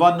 1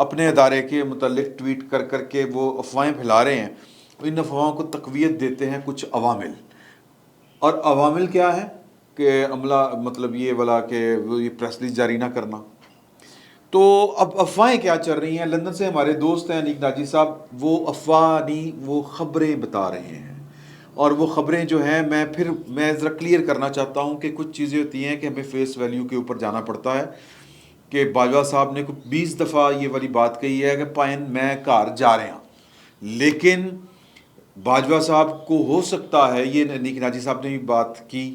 اپنے ادارے کے متعلق ٹویٹ کر کر کے وہ افواہیں پھیلا رہے ہیں، ان افواہوں کو تقویت دیتے ہیں کچھ عوامل، اور عوامل کیا ہے کہ عملہ مطلب یہ والا کہ وہ یہ پریس ریلیز جاری نہ کرنا۔ تو اب افواہیں کیا چل رہی ہیں؟ لندن سے ہمارے دوست ہیں انیک ناجی صاحب، وہ افواہ نہیں، وہ خبریں بتا رہے ہیں، اور وہ خبریں جو ہیں میں ذرا کلیئر کرنا چاہتا ہوں کہ کچھ چیزیں ہوتی ہیں کہ ہمیں فیس ویلیو کے اوپر جانا پڑتا ہے، کہ باجوہ صاحب نے 20 دفعہ یہ والی بات کہی ہے کہ پائن میں گھر جا رہے ہیں، لیکن باجوہ صاحب کو ہو سکتا ہے، یہ انیک ناجی صاحب نے بھی بات کی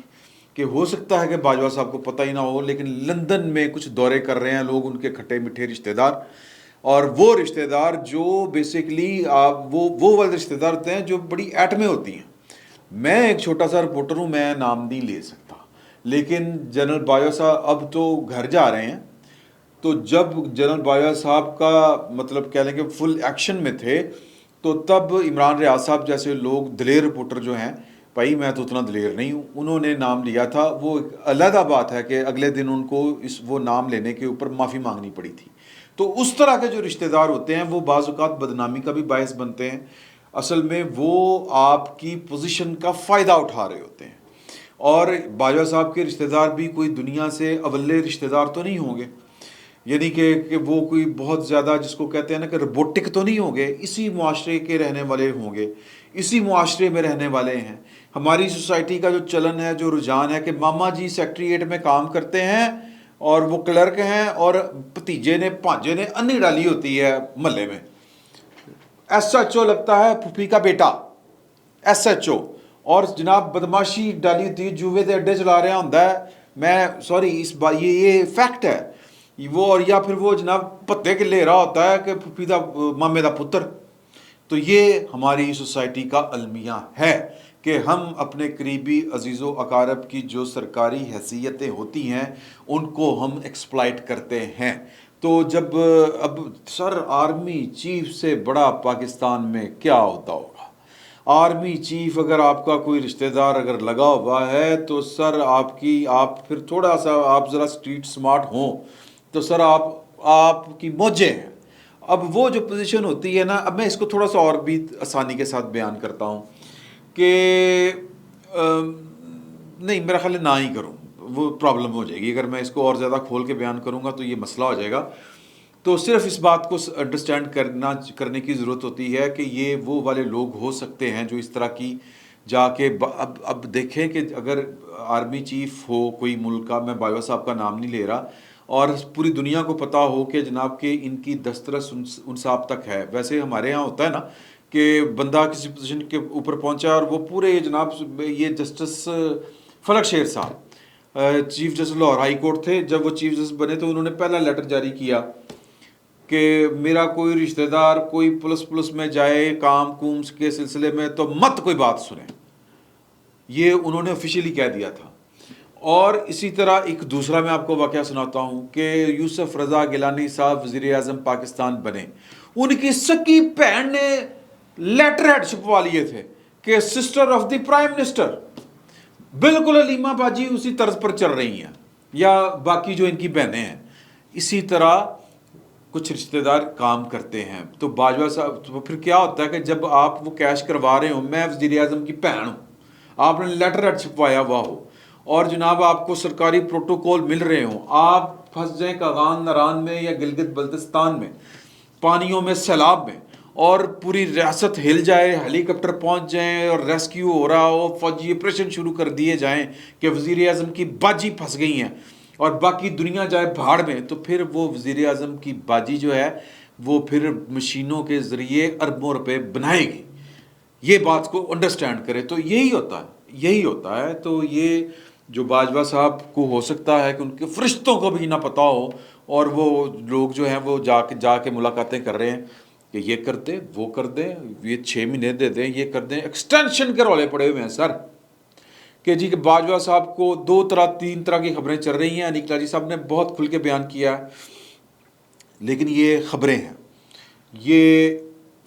کہ ہو سکتا ہے کہ باجوہ صاحب کو پتہ ہی نہ ہو، لیکن لندن میں کچھ دورے کر رہے ہیں لوگ، ان کے کھٹے میٹھے رشتہ دار، اور وہ رشتہ دار جو بیسیکلی وہ والے رشتہ دار ہوتے ہیں جو بڑی ایٹمیں ہوتی ہیں۔ میں ایک چھوٹا سا رپورٹر ہوں، میں نام نہیں لے سکتا، لیکن جنرل باجوہ صاحب اب تو گھر جا رہے ہیں، تو جب جنرل باجوہ صاحب کا مطلب کہہ لیں کہ فل ایکشن میں تھے، تو تب عمران ریاض صاحب جیسے لوگ دلیر رپورٹر جو ہیں، بھائی میں تو اتنا دلیر نہیں ہوں، انہوں نے نام لیا تھا، وہ ایک علیحدہ بات ہے کہ اگلے دن ان کو وہ نام لینے کے اوپر معافی مانگنی پڑی تھی۔ تو اس طرح کے جو رشتہ دار ہوتے ہیں وہ بعض اوقات بدنامی کا بھی باعث بنتے ہیں، اصل میں وہ آپ کی پوزیشن کا فائدہ اٹھا رہے ہوتے ہیں، اور باجوہ صاحب کے رشتہ دار بھی کوئی دنیا سے اولے رشتہ دار تو نہیں ہوں گے، یعنی کہ وہ کوئی بہت زیادہ جس کو کہتے ہیں نا کہ روبوٹک تو نہیں ہوں گے، اسی معاشرے کے رہنے والے ہوں گے، اسی معاشرے میں رہنے والے ہیں۔ ہماری سوسائٹی کا جو چلن ہے، جو رجحان ہے کہ ماما جی سیکٹریٹ میں کام کرتے ہیں اور وہ کلرک ہیں، اور بھتیجے نے بھانجے نے انی ڈالی ہوتی ہے محلے میں، ایس ایچ او لگتا ہے پھوپھی کا بیٹا، ایس ایچ او، اور جناب بدماشی ڈالی ہوتی ہے، جوے دے اڈے چلا رہا ہوتا ہے، میں سوری اس بات یہ فیکٹ ہے وہ، اور یا پھر وہ جناب پتے کے لے رہا ہوتا ہے کہ پھوپھی دا مامے دا پتر۔ تو یہ ہماری سوسائٹی کا المیہ ہے کہ ہم اپنے قریبی عزیز و اقارب کی جو سرکاری حیثیتیں ہوتی ہیں ان کو ہم ایکسپلائٹ کرتے ہیں۔ تو جب اب سر آرمی چیف سے بڑا پاکستان میں کیا ہوتا ہوگا؟ آرمی چیف اگر آپ کا کوئی رشتہ دار اگر لگا ہوا ہے تو سر آپ پھر تھوڑا سا آپ ذرا اسٹریٹ سمارٹ ہوں تو سر آپ کی موجیں ہیں۔ اب وہ جو پوزیشن ہوتی ہے نا، اب میں اس کو تھوڑا سا اور بھی آسانی کے ساتھ بیان کرتا ہوں کہ نہیں میرا خیال ہے نہ ہی کروں، وہ پرابلم ہو جائے گی، اگر میں اس کو اور زیادہ کھول کے بیان کروں گا تو یہ مسئلہ ہو جائے گا۔ تو صرف اس بات کو انڈرسٹینڈ کرنے کی ضرورت ہوتی ہے کہ یہ وہ والے لوگ ہو سکتے ہیں جو اس طرح کی جا کے اب دیکھیں کہ اگر آرمی چیف ہو کوئی ملک کا، میں باجوہ صاحب کا نام نہیں لے رہا، اور پوری دنیا کو پتہ ہو کہ جناب کہ ان کی دسترس ان صاحب تک ہے۔ ویسے ہمارے ہاں ہوتا ہے نا کہ بندہ کسی پوزیشن کے اوپر پہنچا اور وہ پورے جناب یہ جسٹس فلک شیر صاحب chief justice Lahore high court تھے، جب وہ چیف جسٹس بنے تو انہوں نے پہلا لیٹر جاری کیا کہ میرا کوئی رشتہ دار کوئی پولیس میں جائے کام کوم کے سلسلے میں تو مت کوئی بات سنیں، یہ انہوں نے آفیشیلی کہہ دیا تھا۔ اور اسی طرح ایک دوسرا میں آپ کو واقعہ سناتا ہوں کہ یوسف رضا گیلانی صاحب وزیر اعظم پاکستان بنے، ان کی سکی بہن نے لیٹر ہیڈ چھپوا لیے تھے کہ sister of the prime minister, بالکل علیمہ باجی اسی طرز پر چل رہی ہیں، یا باقی جو ان کی بہنیں ہیں، اسی طرح کچھ رشتہ دار کام کرتے ہیں۔ تو باجوہ صاحب تو پھر کیا ہوتا ہے کہ جب آپ وہ کیش کروا رہے ہوں، میں وزیر اعظم کی بہن ہوں، آپ نے لیٹر ہیڈ چھپوایا ہوا ہو، اور جناب آپ کو سرکاری پروٹوکول مل رہے ہوں، آپ پھنس جائیں کاغان نران میں یا گلگت بلتستان میں، پانیوں میں، سیلاب میں، اور پوری ریاست ہل جائے، ہیلی کاپٹر پہنچ جائیں اور ریسکیو ہو رہا ہو، فوجی آپریشن شروع کر دیے جائیں کہ وزیر اعظم کی باجی پھنس گئی ہیں، اور باقی دنیا جائے بھاڑ میں، تو پھر وہ وزیر اعظم کی باجی جو ہے وہ پھر مشینوں کے ذریعے اربوں روپے بنائے گی۔ یہ بات کو انڈرسٹینڈ کرے، تو یہی ہوتا ہے۔ تو یہ جو باجوہ صاحب کو ہو سکتا ہے کہ ان کے فرشتوں کو بھی نہ پتہ ہو، اور وہ لوگ جو ہیں وہ جا کے ملاقاتیں کر رہے ہیں کہ یہ کر دیں، وہ کر دیں، یہ 6 مہینے دے دیں، یہ کر دیں، ایکسٹینشن کے رولے پڑے ہوئے ہیں سر، کہ جی کہ باجوہ صاحب کو 3 طرح کی خبریں چل رہی ہیں۔ انیک ناجی صاحب نے بہت کھل کے بیان کیا ہے، لیکن یہ خبریں ہیں، یہ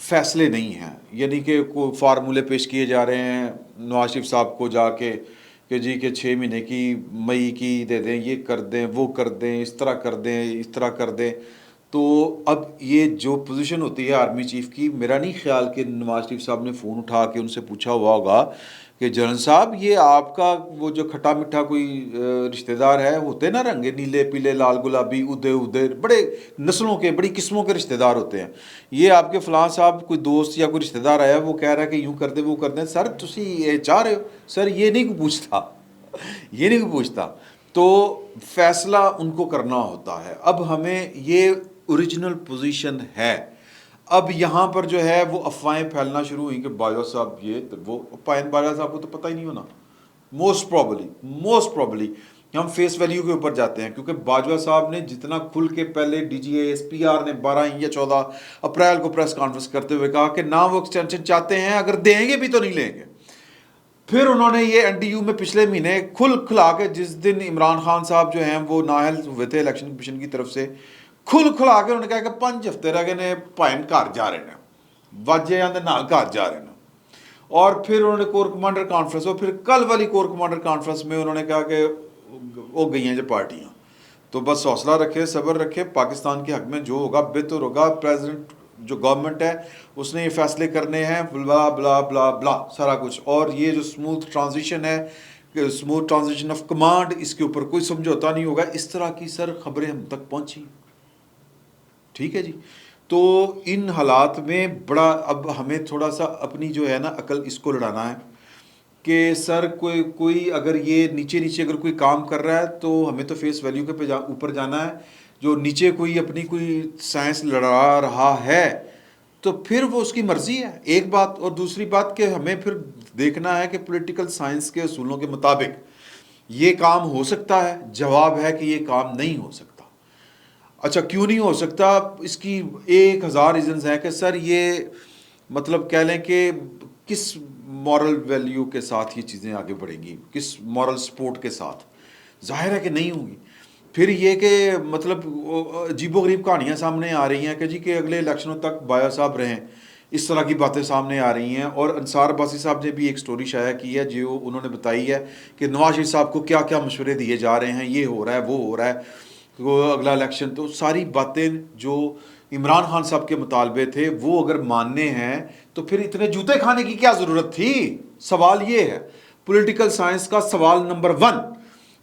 فیصلے نہیں ہیں، یعنی کہ کوئی فارمولے پیش کیے جا رہے ہیں نواز شریف صاحب کو جا کے کہ جی کہ 6 مہینے کی مئی کی دے دیں، یہ کر دیں، وہ کر دیں، اس طرح کر دیں، اس طرح کر دیں۔ تو اب یہ جو پوزیشن ہوتی ہے آرمی چیف کی، میرا نہیں خیال کہ نواز شریف صاحب نے فون اٹھا کے ان سے پوچھا ہوا ہوگا کہ جنرل صاحب یہ آپ کا وہ جو کھٹا میٹھا کوئی رشتہ دار ہے، ہوتے نا رنگے نیلے پیلے لال گلابی ادے ادے، بڑے نسلوں کے بڑی قسموں کے رشتہ دار ہوتے ہیں، یہ آپ کے فلاں صاحب کوئی دوست یا کوئی رشتہ دار آیا وہ کہہ رہا ہے کہ یوں کر دیں وہ کر دیں، سر تسی یہ چاہ رہے ہو؟ سر یہ نہیں کوئی پوچھتا، یہ نہیں کوئی پوچھتا، تو فیصلہ ان کو کرنا ہوتا ہے۔ اب ہمیں یہ اوریجنل پوزیشن ہے، اب یہاں پر جو ہے وہ افواہیں پھیلنا شروع ہوئی کہ باجوہ صاحب یہ وہ، پائن باجوہ صاحب کو تو پتہ ہی نہیں ہونا، موسٹ پروبلی ہم فیس ویلیو کے اوپر جاتے ہیں، کیونکہ باجوہ صاحب نے جتنا کھل کے پہلے D G A S P R نے 12 یا 14 اپریل کو پریس کانفرنس کرتے ہوئے کہا کہ نہ وہ ایکسٹینشن چاہتے ہیں، اگر دیں گے بھی تو نہیں لیں گے۔ پھر انہوں نے یہ این ڈی یو میں پچھلے مہینے کھلا کے، جس دن عمران خان صاحب جو ہیں وہ نااہل ہوئے تھے الیکشن کمیشن کی طرف سے، کھلا کے انہوں نے کہا کہ 5 ہفتے رہ گئے نے، پائن گھر جا رہے ہیں، واجے آندے نہ گھر جا رہے ہیں۔ اور پھر انہوں نے کور کمانڈر کانفرنس، اور پھر کل والی کور کمانڈر کانفرنس میں انہوں نے کہا کہ وہ گئی ہیں جو پارٹیاں، تو بس حوصلہ رکھے، صبر رکھے، پاکستان کے حق میں جو ہوگا بہتر ہوگا، پریزیڈنٹ جو گورنمنٹ ہے اس نے یہ فیصلے کرنے ہیں، بلا بلا بلا بلا سارا کچھ، اور یہ جو اسموتھ ٹرانزیشن ہے، اسموتھ ٹرانزیشن آف کمانڈ، اس کے اوپر کوئی سمجھوتا نہیں ہوگا، اس طرح کی سر خبریں ہم تک پہنچی۔ ٹھیک ہے جی، تو ان حالات میں بڑا اب ہمیں تھوڑا سا اپنی جو ہے نا عقل اس کو لڑانا ہے کہ سر کوئی اگر یہ نیچے اگر کوئی کام کر رہا ہے تو ہمیں تو فیس ویلیو کے اوپر جانا ہے، جو نیچے کوئی اپنی کوئی سائنس لڑا رہا ہے تو پھر وہ اس کی مرضی ہے، ایک بات، اور دوسری بات کہ ہمیں پھر دیکھنا ہے کہ پولیٹیکل سائنس کے اصولوں کے مطابق یہ کام ہو سکتا ہے، جواب ہے کہ یہ کام نہیں ہو سکتا۔ اچھا کیوں نہیں ہو سکتا؟ اس کی 1000 ریزنز ہیں کہ سر یہ مطلب کہہ لیں کہ کس مورل ویلیو کے ساتھ یہ چیزیں آگے بڑھیں گی، کس مورل سپورٹ کے ساتھ، ظاہر ہے کہ نہیں ہوں گی۔ پھر یہ کہ مطلب عجیب و غریب کہانیاں سامنے آ رہی ہیں کہ جی کہ اگلے الیکشنوں تک بایا صاحب رہیں، اس طرح کی باتیں سامنے آ رہی ہیں، اور انصار عباسی صاحب نے بھی ایک سٹوری شائع کی ہے جو انہوں نے بتائی ہے کہ نواز شریف صاحب کو کیا کیا مشورے دیے جا رہے ہیں، یہ ہو رہا ہے وہ ہو رہا ہے، وہ اگلا الیکشن، تو ساری باتیں جو عمران خان صاحب کے مطالبے تھے وہ اگر ماننے ہیں تو پھر اتنے جوتے کھانے کی کیا ضرورت تھی؟ سوال یہ ہے پولیٹیکل سائنس کا، سوال نمبر 1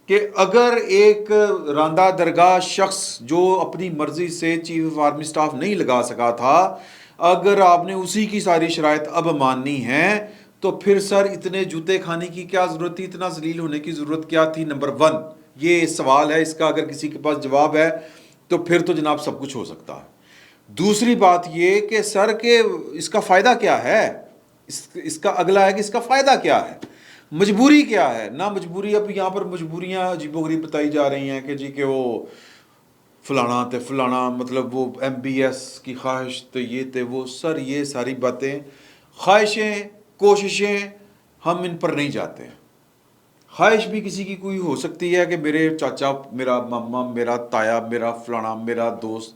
کہ اگر ایک راندہ درگاہ شخص جو اپنی مرضی سے چیف آف آرمی سٹاف نہیں لگا سکا تھا، اگر آپ نے اسی کی ساری شرائط اب ماننی ہے تو پھر سر اتنے جوتے کھانے کی کیا ضرورت تھی، اتنا ذلیل ہونے کی ضرورت کیا تھی؟ نمبر 1 یہ سوال ہے، اس کا اگر کسی کے پاس جواب ہے تو پھر تو جناب سب کچھ ہو سکتا ہے۔ دوسری بات یہ کہ سر کہ اس کا فائدہ کیا ہے، اس کا اگلا ہے کہ اس کا فائدہ کیا ہے، مجبوری کیا ہے؟ نہ مجبوری، اب یہاں پر مجبوریاں عجیب و غریب بتائی جا رہی ہیں کہ جی کہ وہ فلانا تے فلانا، مطلب وہ ایم بی ایس کی خواہش تو یہ تے وہ، سر یہ ساری باتیں، خواہشیں، کوششیں، ہم ان پر نہیں جاتے ہیں۔ خواہش بھی کسی کی کوئی ہو سکتی ہے کہ میرے چاچا، میرا ماما، میرا تایا، میرا فلانا، میرا دوست،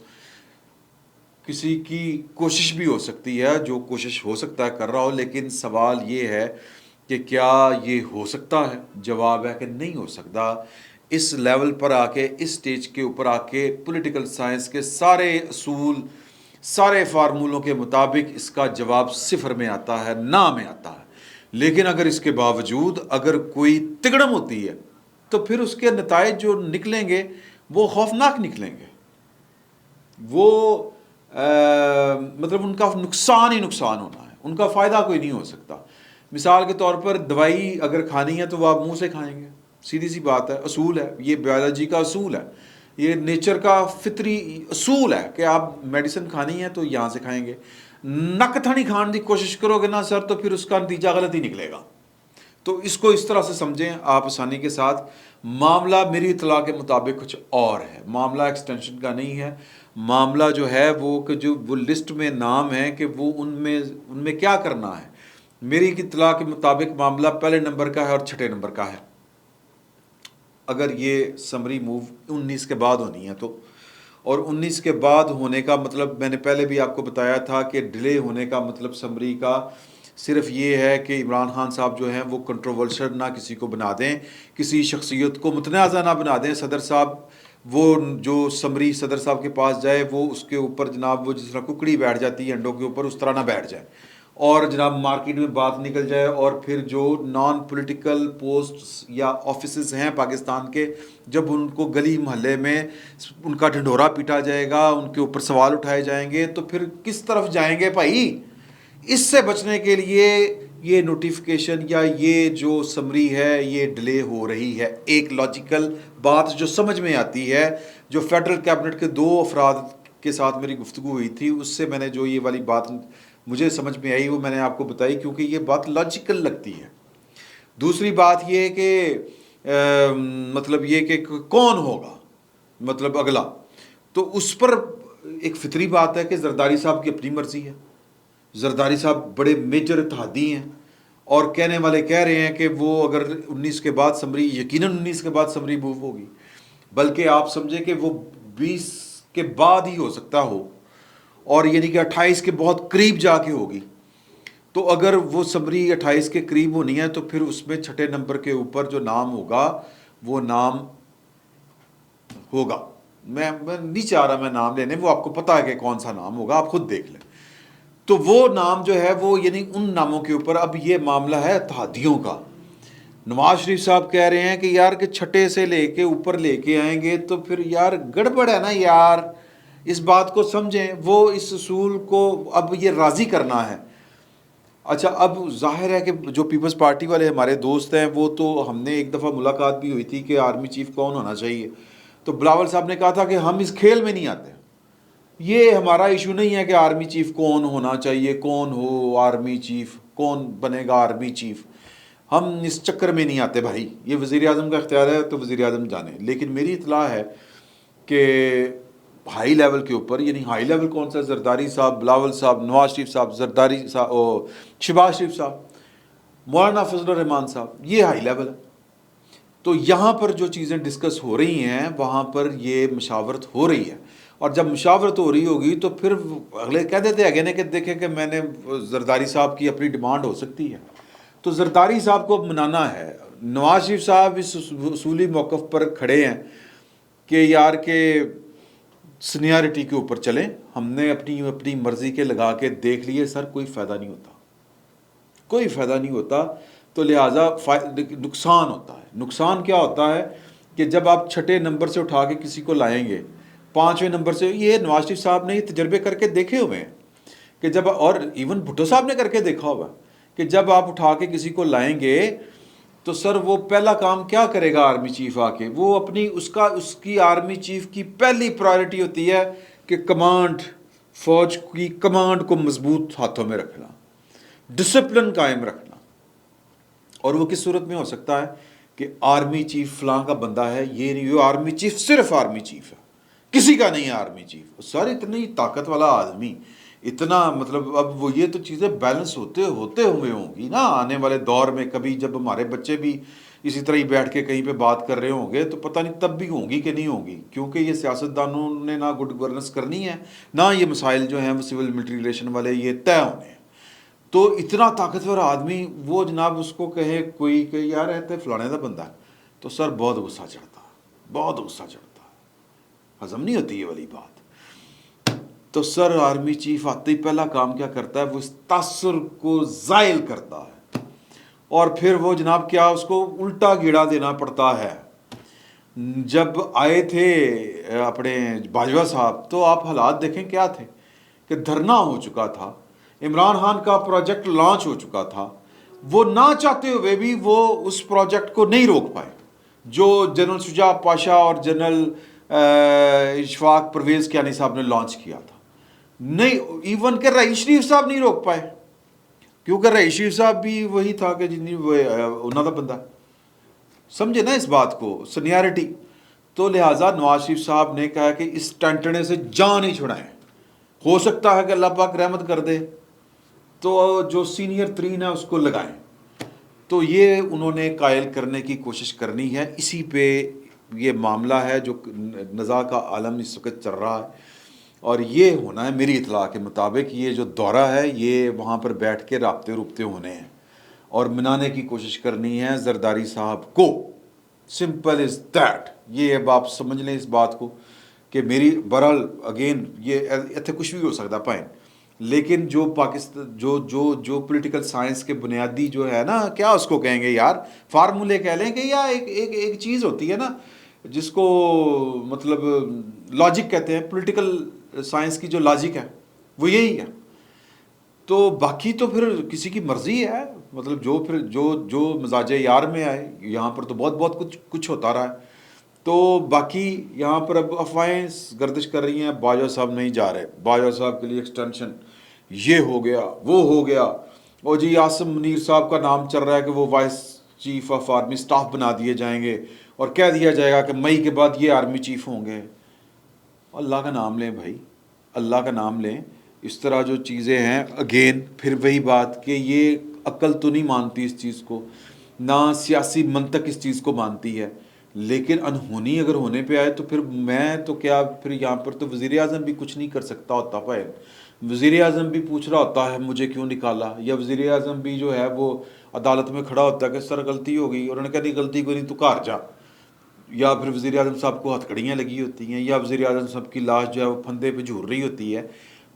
کسی کی کوشش بھی ہو سکتی ہے، جو کوشش ہو سکتا ہے کر رہا ہو، لیکن سوال یہ ہے کہ کیا یہ ہو سکتا ہے؟ جواب ہے کہ نہیں ہو سکتا۔ اس لیول پر آ کے، اس سٹیج کے اوپر آ کے پولیٹیکل سائنس کے سارے اصول، سارے فارمولوں کے مطابق اس کا جواب 0 میں آتا ہے، نہ میں آتا ہے۔ لیکن اگر اس کے باوجود اگر کوئی تگڑم ہوتی ہے تو پھر اس کے نتائج جو نکلیں گے وہ خوفناک نکلیں گے، وہ مطلب ان کا نقصان ہی نقصان ہونا ہے، ان کا فائدہ کوئی نہیں ہو سکتا۔ مثال کے طور پر دوائی اگر کھانی ہے تو وہ آپ منہ سے کھائیں گے، سیدھی سی بات ہے، اصول ہے، یہ بیولوجی کا اصول ہے، یہ نیچر کا فطری اصول ہے کہ آپ میڈیسن کھانی ہے تو یہاں سے کھائیں گے۔ نک تھنی کھان کی کوشش کرو گے نا سر تو پھر اس کا نتیجہ غلط ہی نکلے گا۔ تو اس کو اس طرح سے سمجھیں آپ آسانی کے ساتھ، معاملہ میری اطلاع کے مطابق کچھ اور ہے، معاملہ ایکسٹینشن کا نہیں ہے، معاملہ جو ہے وہ کہ جو وہ لسٹ میں نام ہے کہ وہ ان میں کیا کرنا ہے، میری اطلاع کے مطابق معاملہ پہلے نمبر کا ہے اور چھٹے نمبر کا ہے، اگر یہ سمری موو 19 کے بعد ہونی ہے تو، اور 19 کے بعد ہونے کا مطلب میں نے پہلے بھی آپ کو بتایا تھا کہ ڈیلے ہونے کا مطلب سمری کا صرف یہ ہے کہ عمران خان صاحب جو ہیں وہ کنٹروورشل نہ کسی کو بنا دیں، کسی شخصیت کو متنازع نہ بنا دیں، صدر صاحب وہ جو سمری صدر صاحب کے پاس جائے وہ اس کے اوپر جناب وہ جس طرح ککڑی بیٹھ جاتی ہے انڈوں کے اوپر اس طرح نہ بیٹھ جائے، اور جناب مارکیٹ میں بات نکل جائے، اور پھر جو نان پولیٹیکل پوسٹس یا آفیسز ہیں پاکستان کے، جب ان کو گلی محلے میں ان کا ڈھنڈورا پیٹا جائے گا، ان کے اوپر سوال اٹھائے جائیں گے، تو پھر کس طرف جائیں گے بھائی؟ اس سے بچنے کے لیے یہ نوٹیفیکیشن یا یہ جو سمری ہے یہ ڈیلے ہو رہی ہے۔ ایک لاجیکل بات جو سمجھ میں آتی ہے، جو فیڈرل کیبنٹ کے 2 افراد کے ساتھ میری گفتگو ہوئی تھی، اس سے میں نے جو یہ والی بات مجھے سمجھ میں آئی وہ میں نے آپ کو بتائی، کیونکہ یہ بات لاجیکل لگتی ہے۔ دوسری بات یہ کہ مطلب یہ کہ کون ہوگا مطلب اگلا، تو اس پر ایک فطری بات ہے کہ زرداری صاحب کی اپنی مرضی ہے۔ زرداری صاحب بڑے میجر اتحادی ہیں، اور کہنے والے کہہ رہے ہیں کہ وہ اگر 19 کے بعد سمری، یقیناً 19 کے بعد سمری موو ہوگی، بلکہ آپ سمجھیں کہ وہ 20 کے بعد ہی ہو سکتا ہو، اور یعنی کہ 28 کے بہت قریب جا کے ہوگی۔ تو اگر وہ سمری 28 کے قریب ہونی ہے تو پھر اس میں 6 نمبر کے اوپر جو نام ہوگا وہ نام ہوگا، میں نہیں چاہ رہا میں نام لینے، وہ آپ کو پتا ہے کہ کون سا نام ہوگا، آپ خود دیکھ لیں۔ تو وہ نام جو ہے وہ یعنی ان ناموں کے اوپر اب یہ معاملہ ہے اتحادیوں کا۔ نواز شریف صاحب کہہ رہے ہیں کہ یار کہ 6 سے لے کے اوپر لے کے آئیں گے تو پھر یار گڑبڑ ہے نا یار، اس بات کو سمجھیں، وہ اس اصول کو اب یہ راضی کرنا ہے۔ اچھا، اب ظاہر ہے کہ جو پیپلز پارٹی والے ہمارے دوست ہیں، وہ تو ہم نے ایک دفعہ ملاقات بھی ہوئی تھی کہ آرمی چیف کون ہونا چاہیے، تو بلاول صاحب نے کہا تھا کہ ہم اس کھیل میں نہیں آتے، یہ ہمارا ایشو نہیں ہے کہ آرمی چیف کون ہونا چاہیے، کون ہو آرمی چیف، کون بنے گا آرمی چیف، ہم اس چکر میں نہیں آتے بھائی، یہ وزیر اعظم کا اختیار ہے تو وزیر اعظم جانے۔ لیکن میری اطلاع ہے کہ ہائی لیول کے اوپر، یعنی ہائی لیول کون سا، زرداری صاحب، بلاول صاحب، نواز شریف صاحب، زرداری صاحب، شہباز شریف صاحب، مولانا فضل الرحمان صاحب، یہ ہائی لیول ہے۔ تو یہاں پر جو چیزیں ڈسکس ہو رہی ہیں وہاں پر یہ مشاورت ہو رہی ہے، اور جب مشاورت ہو رہی ہوگی تو پھر اگلے کہہ دیتے ہیں کہ دیکھیں کہ میں نے زرداری صاحب کی اپنی ڈیمانڈ ہو سکتی ہے، تو زرداری صاحب کو منانا ہے۔ نواز شریف صاحب اس اصولی موقف پر کھڑے ہیں کہ یار کہ سینیارٹی کے اوپر چلیں، ہم نے اپنی مرضی کے لگا کے دیکھ لیے سر، کوئی فائدہ نہیں ہوتا، کوئی فائدہ نہیں ہوتا، تو لہٰذا نقصان ہوتا ہے۔ نقصان کیا ہوتا ہے کہ جب آپ 6 نمبر سے اٹھا کے کسی کو لائیں گے، 5ویں نمبر سے، یہ نواز شریف صاحب نے یہ تجربے کر کے دیکھے ہوئے ہیں کہ جب، اور ایون بھٹو صاحب نے کر کے دیکھا ہوگا کہ جب آپ اٹھا کے کسی کو لائیں گے تو سر وہ پہلا کام کیا کرے گا آرمی چیف آ کے، وہ اپنی اس کی آرمی چیف کی پہلی پرائرٹی ہوتی ہے کہ کمانڈ، فوج کی کمانڈ کو مضبوط ہاتھوں میں رکھنا، ڈسپلن قائم رکھنا۔ اور وہ کس صورت میں ہو سکتا ہے کہ آرمی چیف فلاں کا بندہ ہے، یہ نہیں، وہ آرمی چیف صرف آرمی چیف ہے، کسی کا نہیں ہے آرمی چیف۔ سر اتنی طاقت والا آدمی، اتنا مطلب، اب وہ یہ تو چیزیں بیلنس ہوتے ہوئے ہوں گی نا آنے والے دور میں، کبھی جب ہمارے بچے بھی اسی طرح ہی بیٹھ کے کہیں پہ بات کر رہے ہوں گے تو پتہ نہیں تب بھی ہوں گی کہ نہیں ہوں گی، کیونکہ یہ سیاستدانوں نے نہ گڈ گورننس کرنی ہے، نہ یہ مسائل جو ہیں وہ سول ملٹری ریلیشن والے یہ طے ہونے ہیں۔ تو اتنا طاقتور آدمی وہ جناب اس کو کہے کوئی کہ یار رہتے فلانے کا بندہ ہے، تو سر بہت غصہ چڑھتا ہے، بہت غصہ چڑھتا ہے، ہضم نہیں ہوتی یہ والی بات۔ تو سر آرمی چیف آتے ہی پہلا کام کیا کرتا ہے، وہ اس تاثر کو زائل کرتا ہے، اور پھر وہ جناب کیا اس کو الٹا گیڑا دینا پڑتا ہے۔ جب آئے تھے اپنے باجوہ صاحب تو آپ حالات دیکھیں کیا تھے کہ دھرنا ہو چکا تھا، عمران خان کا پروجیکٹ لانچ ہو چکا تھا، وہ نہ چاہتے ہوئے بھی وہ اس پروجیکٹ کو نہیں روک پائے جو جنرل شجاع پاشا اور جنرل اشفاق پرویز کیانی صاحب نے لانچ کیا تھا۔ نہیں، ایون کہ رئیس شریف صاحب نہیں روک پائے، کیونکہ رئیس شریف صاحب بھی وہی تھا کہ انہوں کا بندہ، سمجھے نا اس بات کو، سینیارٹی۔ تو لہٰذا نواز شریف صاحب نے کہا کہ اس ٹنٹنے سے جان ہی چھڑائیں، ہو سکتا ہے کہ اللہ پاک رحمت کر دے تو جو سینئر ترین ہے اس کو لگائیں۔ تو یہ انہوں نے قائل کرنے کی کوشش کرنی ہے، اسی پہ یہ معاملہ ہے جو نزاع کا عالم اس وقت چل رہا ہے، اور یہ ہونا ہے میری اطلاع کے مطابق، یہ جو دورہ ہے یہ وہاں پر بیٹھ کے رابطے ہونے ہیں اور منانے کی کوشش کرنی ہے زرداری صاحب کو، سمپل از دیٹ. یہ اب آپ سمجھ لیں اس بات کو کہ میری بہرحال اگین یہ اتنے کچھ بھی ہو سکتا پائیں، لیکن جو پاکستان جو پولیٹیکل سائنس کے بنیادی جو ہے نا، کیا اس کو کہیں گے یار، فارمولے کہہ لیں کہ یا ایک چیز ہوتی ہے نا جس کو مطلب لاجک کہتے ہیں، پولیٹیکل سائنس کی جو لاجک ہے وہ یہی ہے. تو باقی تو پھر کسی کی مرضی ہے، مطلب جو پھر جو مزاج یار میں آئے. یہاں پر تو بہت کچھ ہوتا رہا ہے. تو باقی یہاں پر اب افواہیں گردش کر رہی ہیں، باجوہ صاحب نہیں جا رہے، باجوہ صاحب کے لیے ایکسٹینشن یہ ہو گیا وہ ہو گیا، اور جی عاصم منیر صاحب کا نام چل رہا ہے کہ وہ vice chief of army staff بنا دیے جائیں گے، اور کہہ دیا جائے گا کہ مئی کے بعد یہ آرمی چیف ہوں گے. اللہ کا نام لیں بھائی، اللہ کا نام لیں. اس طرح جو چیزیں ہیں، اگین پھر وہی بات کہ یہ عقل تو نہیں مانتی اس چیز کو، نہ سیاسی منطق اس چیز کو مانتی ہے. لیکن انہونی اگر ہونے پہ آئے تو پھر میں تو کیا، پھر یہاں پر تو وزیر اعظم بھی کچھ نہیں کر سکتا ہوتا. بھائی وزیر اعظم بھی پوچھ رہا ہوتا ہے مجھے کیوں نکالا، یا وزیر اعظم بھی جو ہے وہ عدالت میں کھڑا ہوتا ہے کہ سر غلطی ہو گئی، اور انہوں نے کہا نہیں غلطی کوئی نہیں تو گھر جا. یا پھر وزیر اعظم صاحب کو ہتھکڑیاں لگی ہوتی ہیں، یا وزیر اعظم صاحب کی لاش جو ہے وہ پھندے پہ جھول رہی ہوتی ہے.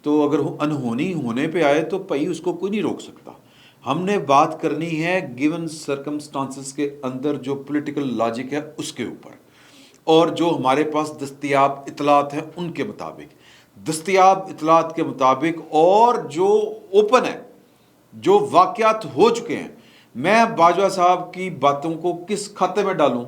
تو اگر انہونی ہونے پہ آئے تو بھائی اس کو کوئی نہیں روک سکتا. ہم نے بات کرنی ہے گیون سرکمسٹانسز کے اندر جو پولیٹیکل لاجک ہے اس کے اوپر، اور جو ہمارے پاس دستیاب اطلاعات ہیں ان کے مطابق، دستیاب اطلاعات کے مطابق، اور جو اوپن ہے، جو واقعات ہو چکے ہیں. میں باجوہ صاحب کی باتوں کو کس کھاتے میں ڈالوں؟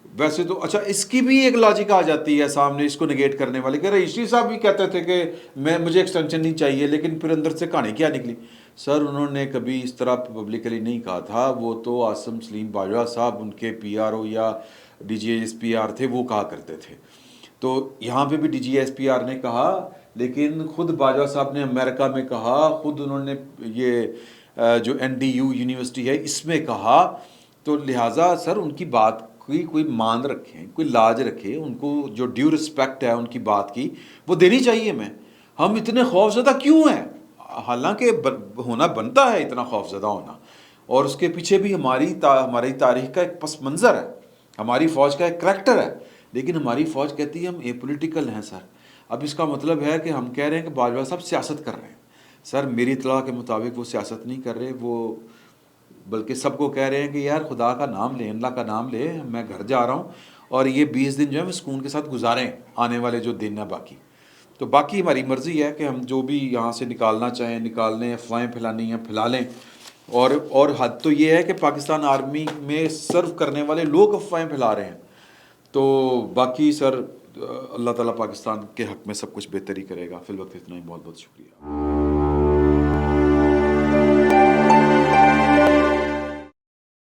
ویسے تو اچھا اس کی بھی ایک لاجک آ جاتی ہے سامنے اس کو نگیٹ کرنے والے، کہ رئیسی صاحب بھی کہتے تھے کہ مجھے ایکسٹینشن نہیں چاہیے، لیکن پھر اندر سے کہانی کیا نکلی. سر انہوں نے کبھی اس طرح پبلکلی نہیں کہا تھا، وہ تو عاصم سلیم باجوہ صاحب ان کے پی آر او یا D G S P R تھے، وہ کہا کرتے تھے. تو یہاں پہ بھی D G S P R نے کہا، لیکن خود باجوہ صاحب نے امریکہ میں کہا، خود انہوں نے یہ جو این ڈی یو یونیورسٹی ہے اس میں کہا. تو لہٰذا سر ان کی بات کی کوئی مان رکھیں، کوئی لاج رکھے، ان کو جو ڈیو رسپیکٹ ہے ان کی بات کی وہ دینی چاہیے. ہم اتنے خوفزدہ کیوں ہیں؟ حالانکہ ہونا بنتا ہے اتنا خوفزدہ ہونا، اور اس کے پیچھے بھی ہماری تاریخ کا ایک پس منظر ہے، ہماری فوج کا ایک کریکٹر ہے. لیکن ہماری فوج کہتی ہے ہم اے پولیٹیکل ہیں. سر اب اس کا مطلب ہے کہ ہم کہہ رہے ہیں کہ باجوہ صاحب سیاست کر رہے ہیں. سر میری اطلاع کے مطابق وہ سیاست نہیں کر رہے، وہ بلکہ سب کو کہہ رہے ہیں کہ یار خدا کا نام لے، اللہ کا نام لے، میں گھر جا رہا ہوں، اور یہ 20 دن جو ہے وہ سکون کے ساتھ گزاریں، آنے والے جو دن ہیں باقی. تو باقی ہماری مرضی ہے کہ ہم جو بھی یہاں سے نکالنا چاہیں نکال لیں، افواہیں پھیلانی ہیں پھیلا لیں. اور حد تو یہ ہے کہ پاکستان آرمی میں سرو کرنے والے لوگ افواہیں پھیلا رہے ہیں. تو باقی سر اللہ تعالیٰ پاکستان کے حق میں سب کچھ بہتری کرے گا. فی الوقت اتنا ہی، بہت بہت شکریہ.